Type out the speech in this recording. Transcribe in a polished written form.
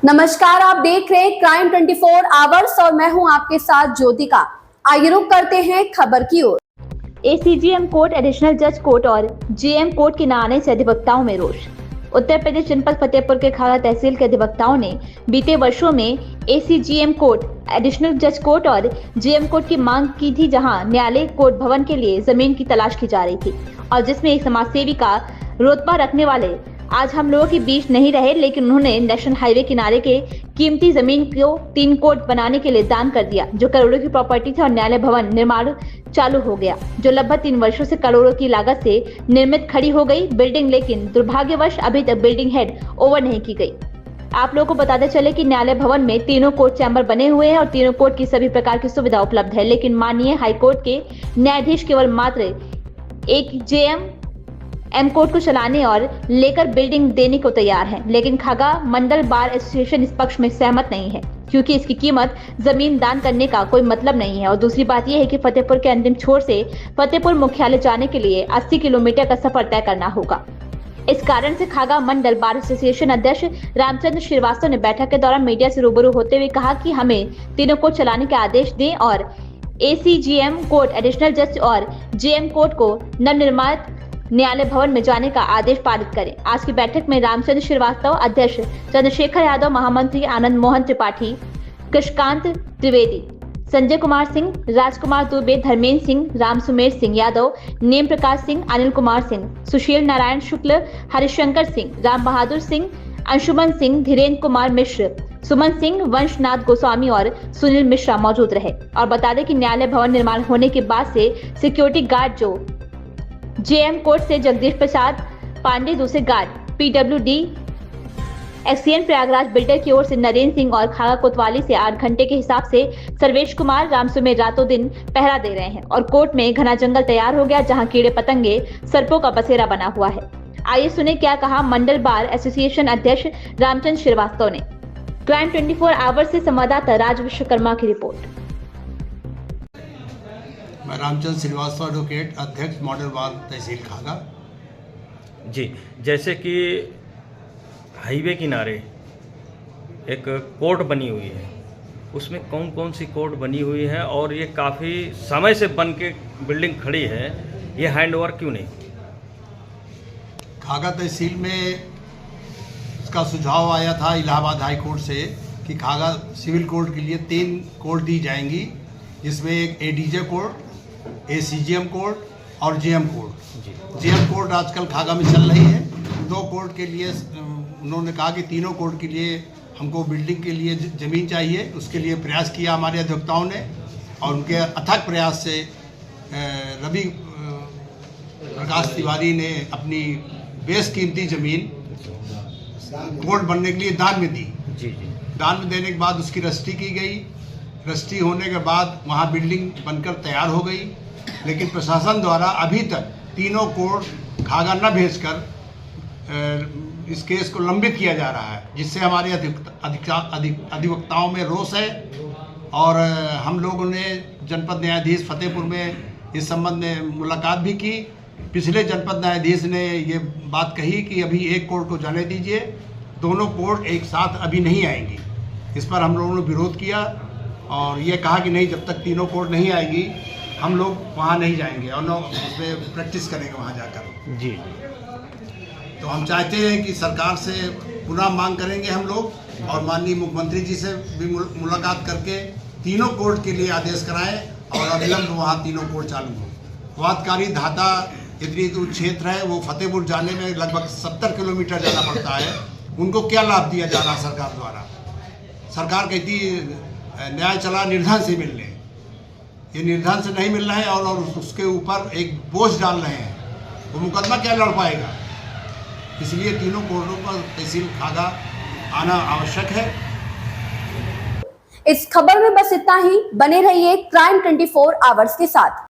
नमस्कार, आप देख रहे हैं क्राइम 24 आवर्स और मैं हूं आपके साथ ज्योतिका। आइए रुक करते हैं खबर की ओर। एसीजीएम कोर्ट, एडिशनल जज कोर्ट और जेएम कोर्ट के न आने से अधिवक्ताओं में रोष। उत्तर प्रदेश जनपद फतेहपुर के खागा तहसील के अधिवक्ताओं ने बीते वर्षों में एसीजीएम कोर्ट, एडिशनल जज कोर्ट और जेएम कोर्ट की मांग की थी, जहां न्यायालय कोर्ट भवन के लिए जमीन की तलाश की जा रही थी और जिसमें एक समाजसेवी का रुतबा रखने वाले आज हम लोगों के बीच नहीं रहे, लेकिन उन्होंने नेशनल हाईवे किनारे के कीमती जमीन को 3 कोर्ट बनाने के लिए दान कर दिया, जो करोड़ों की प्रॉपर्टी थी और न्यायालय भवन निर्माण चालू हो गया, जो लगभग 3 वर्षों से करोड़ों की लागत से निर्मित खड़ी हो गई बिल्डिंग, लेकिन दुर्भाग्यवश अभी तक बिल्डिंग हेड ओवर नहीं की गई। आप लोगों को बताते चले कि न्यायालय भवन में 3 कोर्ट चैम्बर बने हुए हैं और 3 कोर्ट की सभी प्रकार की सुविधा उपलब्ध है, लेकिन माननीय हाईकोर्ट के न्यायाधीश केवल मात्र एक जेएम कोर्ट को चलाने और लेकर बिल्डिंग देने को तैयार है, लेकिन खागा मंडल बार एसोसिएशन इस पक्ष में सहमत नहीं है, क्योंकि इसकी कीमत जमीन दान करने का कोई मतलब नहीं है। और दूसरी बात यह है कि फतेहपुर के अंतिम छोर से फतेहपुर मुख्यालय जाने के लिए 80 किलोमीटर का सफर तय करना होगा। इस कारण से खागा मंडल बार एसोसिएशन अध्यक्ष रामचंद्र श्रीवास्तव ने बैठक के दौरान मीडिया से रूबरू होते हुए कहा कि हमें 3 कोर्ट चलाने के आदेश दें और एसीजीएम कोर्ट, एडिशनल जज और जेएम कोर्ट को नवनिर्मित न्यायालय भवन में जाने का आदेश पारित करें। आज की बैठक में रामचंद्र श्रीवास्तव, अध्यक्ष चंद्रशेखर यादव, महामंत्री आनंद मोहन त्रिपाठी, कृष्णकांत त्रिवेदी, संजय कुमार सिंह, राजकुमार दुबे, धर्मेंद्र सिंह, राम सुमेर सिंह यादव, नेम प्रकाश सिंह, अनिल कुमार सिंह, सुशील नारायण शुक्ल, हरिशंकर सिंह, राम बहादुर सिंह, अंशुमन सिंह, धीरेन्द्र कुमार मिश्र, सुमन सिंह, वंशनाथ गोस्वामी और सुनील मिश्रा मौजूद रहे। और बता दें कि न्यायालय भवन निर्माण होने के बाद से सिक्योरिटी गार्ड जो जेएम कोर्ट से जगदीश प्रसाद पांडे, दूसरे guard PWD XEN Prayagraj builder की ओर से नरेंद्र सिंह और खागा कोतवाली से 8 घंटे के हिसाब से सर्वेश कुमार, रामसुमेर रातों दिन पहरा दे रहे हैं और कोर्ट में घना जंगल तैयार हो गया, जहां कीड़े पतंगे सर्पों का बसेरा बना हुआ है। आइए सुने क्या कहा मंडल बार एसोसिएशन अध्यक्ष रामचंद्र श्रीवास्तव ने। क्राइम 24 आवर्स से संवाददाता राज विश्वकर्मा की रिपोर्ट। मैं रामचंद्र श्रीवास्तव, एडवोकेट, अध्यक्ष मॉडल बार तहसील खागा। जी, जैसे कि हाईवे किनारे एक कोर्ट बनी हुई है, उसमें कौन कौन सी कोर्ट बनी हुई है और ये काफ़ी समय से बन के बिल्डिंग खड़ी है, ये हैंड ओवर क्यों नहीं? खागा तहसील में इसका सुझाव आया था इलाहाबाद हाई कोर्ट से कि खागा सिविल कोर्ट के लिए 3 कोर्ट दी जाएंगी, जिसमें एक एडीजे कोर्ट, एसीजीएम कोर्ट और जेएम कोर्ट। जेएम कोर्ट आजकल खागा में चल रही है। 2 कोर्ट के लिए उन्होंने कहा कि 3 कोर्ट के लिए हमको बिल्डिंग के लिए ज़मीन चाहिए। उसके लिए प्रयास किया हमारे अधिवक्ताओं ने और उनके अथक प्रयास से रवि प्रकाश तिवारी ने अपनी बेस कीमती ज़मीन कोर्ट बनने के लिए दान में दी। दान में देने के बाद उसकी रजिस्ट्री की गई। रजिस्ट्री होने के बाद वहाँ बिल्डिंग बनकर तैयार हो गई, लेकिन प्रशासन द्वारा अभी तक 3 कोर्ट खागा न भेजकर इस केस को लंबित किया जा रहा है, जिससे हमारे अधिवक्ताओं में रोष है। और हम लोगों ने जनपद न्यायाधीश फतेहपुर में इस संबंध में मुलाकात भी की। पिछले जनपद न्यायाधीश ने ये बात कही कि अभी 1 कोर्ट को जाने दीजिए, 2 कोर्ट एक साथ अभी नहीं आएंगी। इस पर हम लोगों ने विरोध किया और ये कहा कि नहीं, जब तक 3 कोर्ट नहीं आएगी हम लोग वहाँ नहीं जाएंगे और न उसमें प्रैक्टिस करेंगे वहाँ जाकर। जी, तो हम चाहते हैं कि सरकार से पुनः मांग करेंगे हम लोग और माननीय मुख्यमंत्री जी से भी मुलाकात करके 3 कोर्ट के लिए आदेश कराएं और अविलंब वहाँ 3 कोर्ट चालू हो। वादकारी धाता इतनी दूर क्षेत्र है, वो फतेहपुर जाने में लगभग 70 किलोमीटर जाना पड़ता है। उनको क्या लाभ दिया जा रहा सरकार द्वारा? सरकार कहती न्याय चला निर्धन से मिलने, ये निर्धन से नहीं मिल रहा है और उसके ऊपर एक बोझ डाल रहे हैं। वो मुकदमा क्या लड़ पाएगा? इसलिए 3 कोर्टों पर तहसील खागा आना आवश्यक है। इस खबर में बस इतना ही। बने रहिए क्राइम 24 आवर्स के साथ।